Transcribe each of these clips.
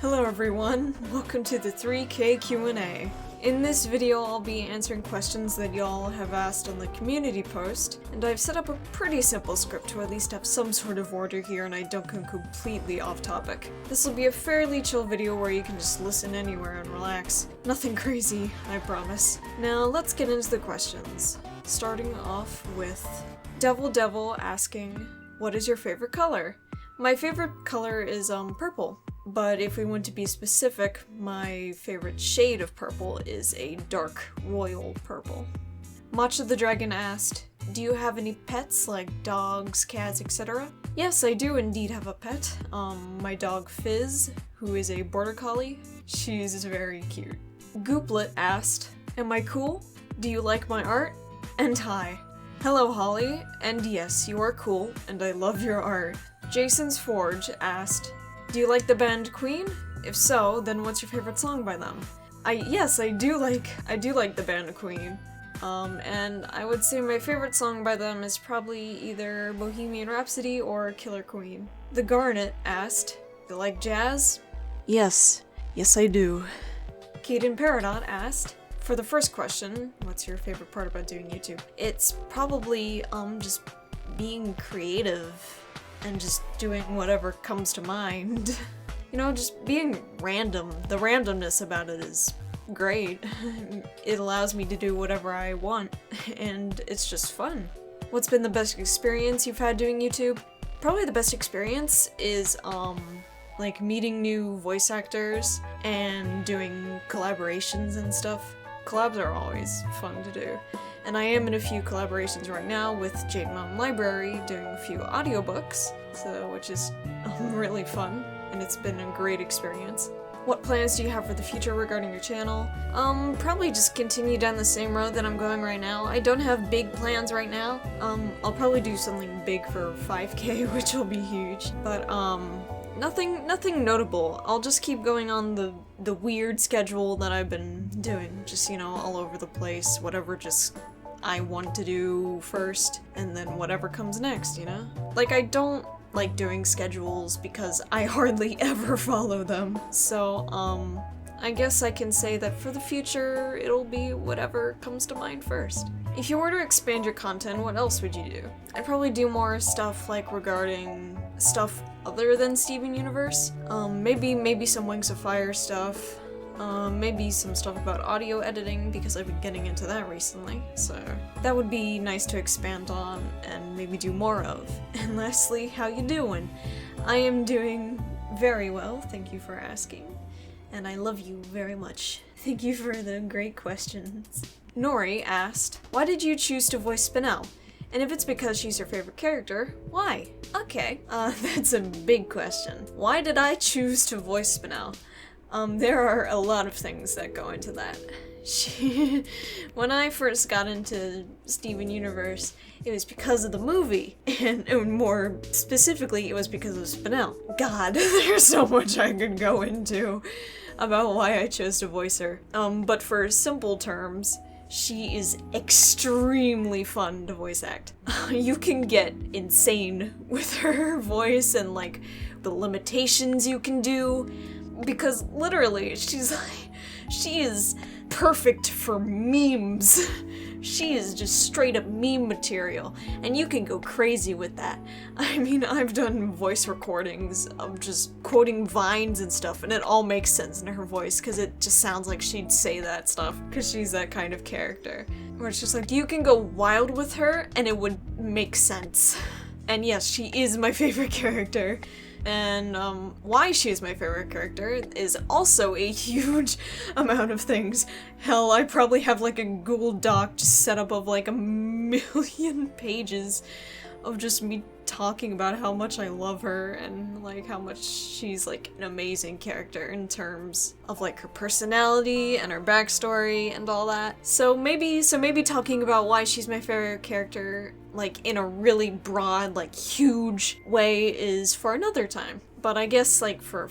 Hello everyone, welcome to the 3K Q&A. In this video I'll be answering questions that y'all have asked on the community post, and I've set up a pretty simple script to at least have some sort of order here and I don't go completely off topic. This will be a fairly chill video where you can just listen anywhere and relax. Nothing crazy, I promise. Now let's get into the questions. Starting off with Devil asking, what is your favorite color? My favorite color is purple. But if we want to be specific, my favorite shade of purple is a dark royal purple. Matcha the Dragon asked, do you have any pets like dogs, cats, etc.? Yes, I do indeed have a pet. My dog Fizz, who is a border collie. She's very cute. Gooplet asked, am I cool? Do you like my art? And hi. Hello Holly, and yes, you are cool, and I love your art. Jason's Forge asked, do you like the band Queen? If so, then what's your favorite song by them? Yes, I do like the band Queen. And I would say my favorite song by them is probably either Bohemian Rhapsody or Killer Queen. The Garnet asked, do you like jazz? Yes I do. Kaden Peridot asked, for the first question, what's your favorite part about doing YouTube? It's probably, just being creative. And just doing whatever comes to mind. You know, just being random. The randomness about it is great. It allows me to do whatever I want, and it's just fun. What's been the best experience you've had doing YouTube? Probably the best experience is, like meeting new voice actors and doing collaborations and stuff. Collabs are always fun to do. And I am in a few collaborations right now with Jade Mountain Library, doing a few audiobooks, which is really fun, and it's been a great experience. What plans do you have for the future regarding your channel? Probably just continue down the same road that I'm going right now. I don't have big plans right now. I'll probably do something big for 5K, which will be huge, but nothing notable. I'll just keep going on the weird schedule that I've been doing, just, you know, all over the place, whatever just I want to do first, and then whatever comes next, you know? Like, I don't like doing schedules because I hardly ever follow them, so, I guess I can say that for the future, it'll be whatever comes to mind first. If you were to expand your content, what else would you do? I'd probably do more stuff like regarding stuff other than Steven Universe. Maybe some Wings of Fire stuff. Maybe some stuff about audio editing, because I've been getting into that recently, so that would be nice to expand on and maybe do more of. And lastly, how you doing? I am doing very well, thank you for asking, and I love you very much. Thank you for the great questions. Nori asked, why did you choose to voice Spinel? And if it's because she's your favorite character, why? Okay, that's a big question. Why did I choose to voice Spinel? There are a lot of things that go into that. When I first got into Steven Universe, it was because of the movie, and more specifically, it was because of Spinel. God, there's so much I could go into about why I chose to voice her. But for simple terms, she is extremely fun to voice act. You can get insane with her voice and like the limitations you can do, because literally she is perfect for memes. She is just straight up meme material, and you can go crazy with that. I mean, I've done voice recordings of just quoting vines and stuff, and it all makes sense in her voice, because it just sounds like she'd say that stuff, because she's that kind of character. Where it's just like, you can go wild with her, and it would make sense. And yes, she is my favorite character. And why she is my favorite character is also a huge amount of things. Hell, I probably have like a Google Doc just set up of like 1,000,000 pages of just me talking about how much I love her and like how much she's like an amazing character in terms of like her personality and her backstory and all that. So maybe talking about why she's my favorite character like in a really broad, like huge way is for another time. But I guess like for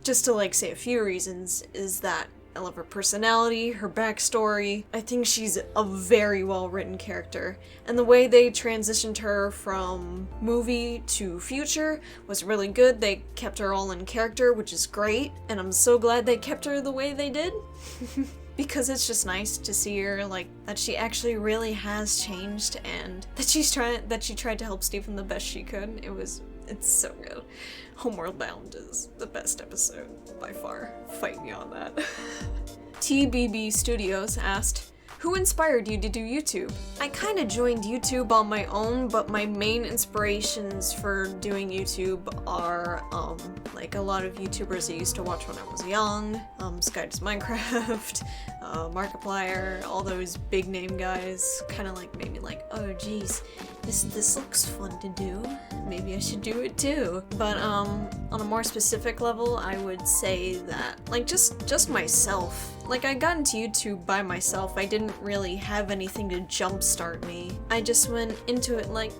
just to like say a few reasons is that I love her personality, her backstory. I think she's a very well-written character. And the way they transitioned her from movie to future was really good. They kept her all in character, which is great. And I'm so glad they kept her the way they did. Because it's just nice to see her, like, that she actually really has changed and that she tried to help Stephen the best she could. It's so good. Homeward Bound is the best episode by far. Fight me on that. TBB Studios asked, who inspired you to do YouTube? I kinda joined YouTube on my own, but my main inspirations for doing YouTube are, like a lot of YouTubers I used to watch when I was young, Sky Does Minecraft, Markiplier, all those big name guys, kinda like made me like, oh geez, this looks fun to do, maybe I should do it too. But on a more specific level, I would say that, like, just myself. Like, I got into YouTube by myself. I didn't really have anything to jumpstart me. I just went into it like,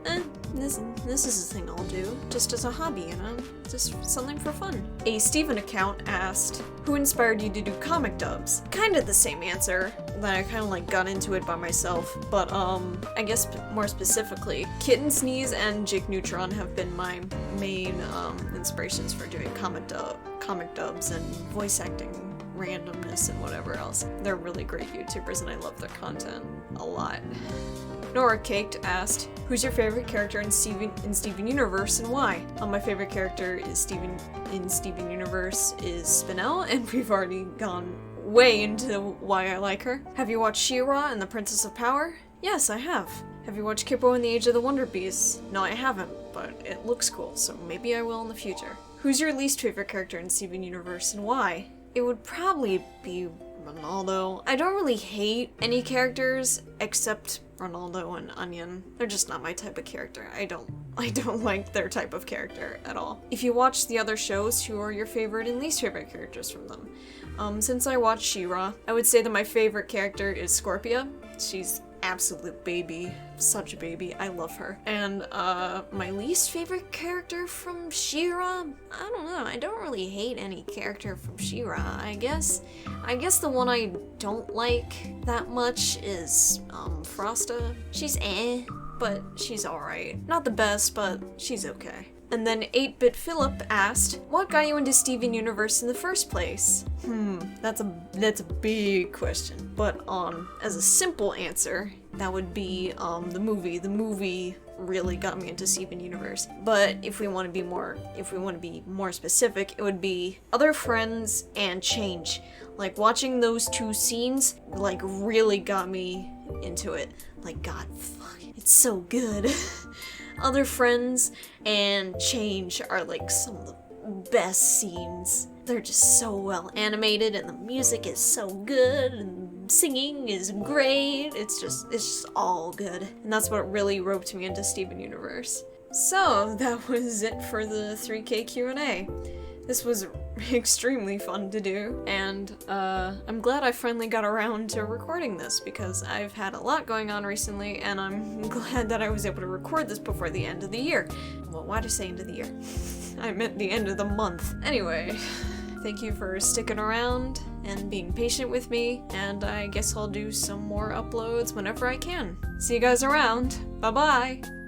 this is a thing I'll do, just as a hobby, you know? Just something for fun. A Steven account asked, who inspired you to do comic dubs? Kinda the same answer, that I kinda like got into it by myself, but I guess more specifically, Kitten Sneeze and Jake Neutron have been my main inspirations for doing comic dubs and voice acting randomness and whatever else. They're really great YouTubers and I love their content a lot. Nora Caked asked, who's your favorite character in Steven Universe and why? My favorite character is in Steven Universe is Spinel, and we've already gone way into why I like her. Have you watched She-Ra and the Princess of Power? Yes, I have. Have you watched Kippo and the Age of the Wonder Beasts? No, I haven't, but it looks cool, so maybe I will in the future. Who's your least favorite character in Steven Universe and why? It would probably be Ronaldo. I don't really hate any characters except Ronaldo and Onion. They're just not my type of character. I don't like their type of character at all. If you watch the other shows, who are your favorite and least favorite characters from them? Since I watched She-Ra, I would say that my favorite character is Scorpia. She's absolute baby. Such a baby. I love her. And my least favorite character from She-Ra? I don't know. I don't really hate any character from She-Ra. I guess the one I don't like that much is Frosta. She's but she's alright. Not the best, but she's okay. And then 8-Bit Philip asked, what got you into Steven Universe in the first place? That's a big question. But as a simple answer, that would be the movie. The movie really got me into Steven Universe. But if we want to be more specific, it would be Other Friends and Change. Like, watching those two scenes, like, really got me into it. Like, God, fuck, it's so good. Other Friends and Change are like some of the best scenes. They're just so well animated and the music is so good and singing is great. It's just all good. And that's what really roped me into Steven Universe. So that was it for the 3K Q&A. This was extremely fun to do, and I'm glad I finally got around to recording this because I've had a lot going on recently, and I'm glad that I was able to record this before the end of the year. Well, why did I say end of the year? I meant the end of the month. Anyway, thank you for sticking around and being patient with me, and I guess I'll do some more uploads whenever I can. See you guys around. Bye-bye!